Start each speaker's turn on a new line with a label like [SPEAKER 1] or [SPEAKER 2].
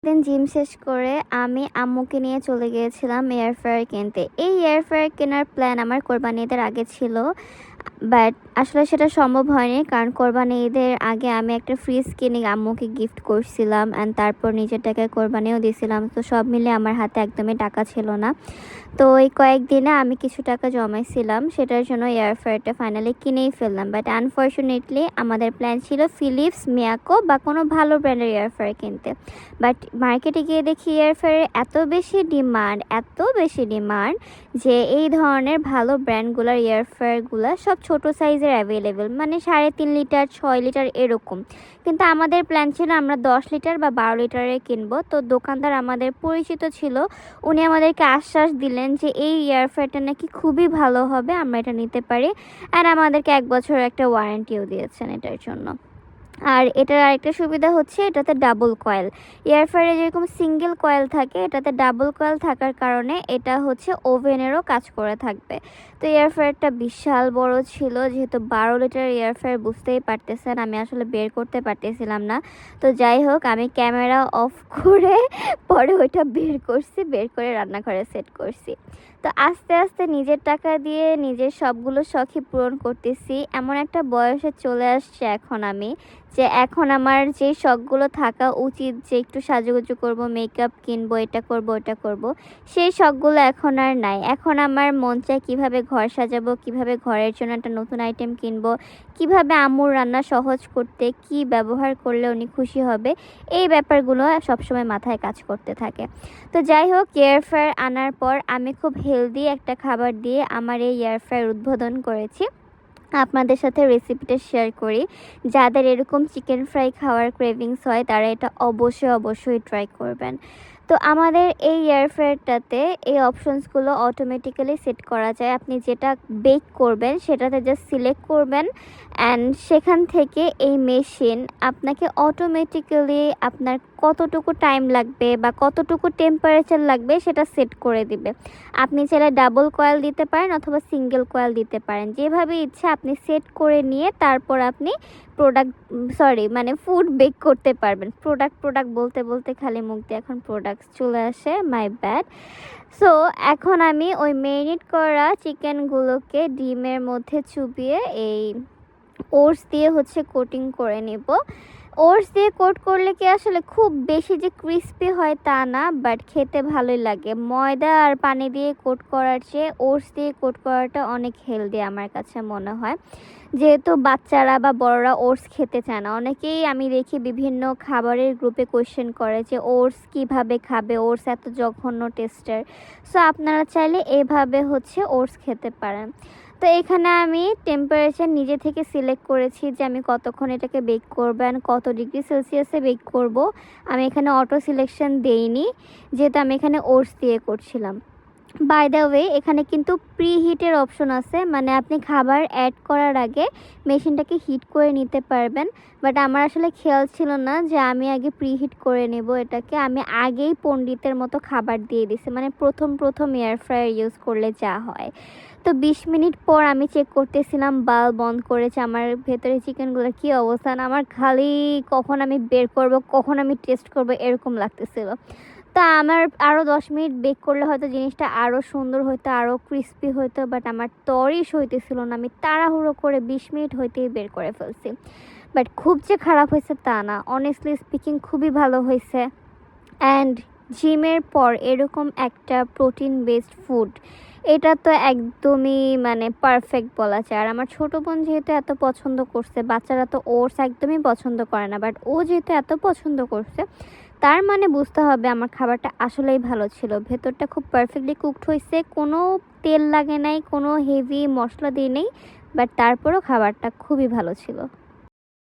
[SPEAKER 1] দিন জিম শেষ করে আমি আম্মুকে নিয়ে চলে গিয়েছিলাম এয়ার ফ্রায়ার কিনতে। এই এয়ার ফ্রায়ার কেনার প্ল্যান আমার কোরবানি ঈদের আগে ছিল। বাট আসলে সেটা সম্ভব হয়নি, কারণ কোরবানি ঈদের আগে আমি একটা ফ্রিজ কিনে আম্মুকে গিফট করছিলাম অ্যান্ড তারপর নিজের টাকায় কোরবানিও দিয়েছিলাম। তো সব মিলে আমার হাতে একদমই টাকা ছিল না। তো এই কয়েকদিনে আমি কিছু টাকা জমাইছিলাম, সেটার জন্য এয়ার ফ্রায়ারটা ফাইনালি কিনেই ফেললাম। বাট আনফর্চুনেটলি আমাদের প্ল্যান ছিল ফিলিপস, মিয়াকো বা কোনো ভালো ব্র্যান্ডের এয়ার ফ্রায়ার কিনতে। বাট মার্কেটে গিয়ে দেখি এয়ার ফ্রায়ারের এত বেশি ডিমান্ড যে এই ধরনের ভালো ব্র্যান্ডগুলোর এয়ার ফ্রায়ারগুলো সব ছোট সাইজের অ্যাভেলেবেল, মানে 3.5 লিটার 6 লিটার এরকম। কিন্তু আমাদের প্ল্যান ছিল আমরা 10 লিটার বা 12 লিটারের কিনবো। তো দোকানদার আমাদের পরিচিত ছিল, উনি আমাদেরকে আশ্বাস দিলেন যে এই এয়ার ফ্রায়ারটা নাকি খুবই ভালো হবে, আমরা এটা নিতে পারি। আর আমাদেরকে 1 বছর একটা ওয়ারেন্টিও দিয়েছেন এটার জন্য। আর এটার আরেকটা সুবিধা হচ্ছে এটাতে ডাবল কয়েল। এয়ার ফ্রায়ারে যেরকম সিঙ্গেল কয়েল থাকে, এটাতে ডাবল কয়েল থাকার কারণে এটা হচ্ছে ওভেনেরও কাজ করে থাকবে। তো এয়ার ফ্রায়ারটা বিশাল বড় ছিল, যেহেতু 12 লিটার এয়ার ফ্রায়ার বুঝতেই পারতেছেন আমি আসলে বের করতে পারতেছিলাম না। তো যাই হোক, আমি ক্যামেরা অফ করে পরে ওইটা বের করে রান্নাঘরে সেট করছি। তো আস্তে আস্তে নিজের টাকা দিয়ে নিজের সবগুলো শখই পূরণ করতেছি। এমন একটা বয়সে চলে আসছে এখন আমি, যে এখন আমার যে শখগুলো থাকা উচিত, যে একটু সাজুগুজু করব, মেকআপ কিনবো, এটা করব ওটা করব, সেই শখগুলো এখন আর নাই। এখন আমার মন চায় কীভাবে ঘর সাজাবো, কিভাবে ঘরের জন্য একটা নতুন আইটেম কিনবো, কিভাবে আম্মুর রান্না সহজ করতে কি ব্যবহার করলে উনি খুশি হবে, এই ব্যাপারগুলো সবসময় মাথায় কাজ করতে থাকে। তো যাই হোক, এয়ার ফ্রায়ার আনার পর আমি খুব হেলদি একটা খাবার দিয়ে আমার এই এয়ার ফ্রায়ার উদ্বোধন করেছি। আপনাদের সাথে রেসিপিটা শেয়ার করি। যাদের এরকম চিকেন ফ্রাই খাওয়ার ক্রেভিংস হয় তারা এটা অবশ্যই ট্রাই করবেন। তো আমাদের এই এয়ার ফ্রায়ারটাতে এই অপশনসগুলো অটোমেটিক্যালি সেট করা যায়। আপনি যেটা বেক করবেন সেটাতে জাস্ট সিলেক্ট করবেন অ্যান্ড সেখান থেকে এই মেশিন আপনাকে অটোমেটিক্যালি আপনার কতটুকু টাইম লাগবে বা কতটুকু টেম্পারেচার লাগবে সেটা সেট করে দিবে। আপনি চাইলে ডাবল কয়েল দিতে পারেন অথবা সিঙ্গেল কয়েল দিতে পারেন, যেভাবে ইচ্ছা আপনি সেট করে নিয়ে তারপর আপনি ফুড বেক করতে পারবেন। প্রোডাক্ট বলতে বলতে খালি মুখ দিয়ে এখন প্রোডাক্টস চলে আসে, মাই ব্যাড। সো এখন আমি ওই ম্যারিনেট করা চিকেনগুলোকে ডিমের মধ্যে চুবিয়ে এই ওটস দিয়ে কোটিং করে নেব। ওটস দিয়ে কোট করলে কি আসলে খুব বেশি যে ক্রিস্পি হয় তা না, বাট খেতে ভালোই লাগে। ময়দা আর পানি দিয়ে কোট করার চেয়ে ওটস দিয়ে কোট করাটা অনেক হেলদি আমার কাছে মনে হয়, যেহেতু বাচ্চারা বা বড়রা ওটস খেতে চায় না। অনেকেই আমি দেখি বিভিন্ন খাবারের গ্রুপে কোয়েশ্চেন করে যে ওটস কিভাবে খাবে, ওটস এত জঘন্য টেস্টের। সো আপনারা চাইলে এভাবে ওটস খেতে পারেন। তো এখানে আমি টেম্পারেচার নিজে থেকে সিলেক্ট করেছি যে আমি কতক্ষণ এটাকে বেক করবো অ্যান্ড কত ডিগ্রি সেলসিয়াসে বেক করব। আমি এখানে অটো সিলেকশন দেইনি, যেহেতু আমি এখানে ওটস দিয়ে করছিলাম। বাই দ্য ওয়ে, এখানে কিন্তু প্রি হিটের অপশন আছে, মানে আপনি খাবার অ্যাড করার আগে মেশিনটাকে হিট করে নিতে পারবেন। বাট আমার আসলে খেয়াল ছিল না যে আমি আগে প্রি হিট করে নেব এটাকে। আমি আগেই পণ্ডিতের মতো খাবার দিয়ে দিছি, মানে প্রথম এয়ার ফ্রায়ার ইউজ করলে যা হয়। তো 20 মিনিট পর আমি চেক করতেছিলাম, বাল্ব বন্ধ করেছে, আমার ভেতরে চিকেনগুলোর কী অবস্থান, আমার খালি কখন আমি বের করব, কখন আমি টেস্ট করব এরকম লাগতেছিল। তা আমার আরও 10 মিনিট বেক করলে হয়তো জিনিসটা আরও সুন্দর হতো, আরও ক্রিস্পি হতো, বাট আমার তরই সইতেছিল না। আমি তাড়াহুড়ো করে 20 মিনিট হইতেই বের করে ফেলছি। বাট খুব যে খারাপ হয়েছে তা না, অনেস্টলি স্পিকিং খুবই ভালো হয়েছে। অ্যান্ড জিমের পর এরকম একটা প্রোটিন বেসড ফুড, এটা তো একদমই পারফেক্ট বলা যায়। আর আমার ছোটো বোন যেহেতু এত পছন্দ করছে, বাচ্চারা তো ওটস একদমই পছন্দ করে না, বাট ও যেহেতু এত পছন্দ করছে তার মানে বুঝতে হবে আমার খাবারটা আসলেই ভালো ছিল। ভেতরটা খুব পারফেক্টলি কুকড হয়েছে, কোনো তেল লাগে নাই, কোনো হেভি মশলা দিই নেই, বাট তারপরও খাবারটা খুবই ভালো ছিল।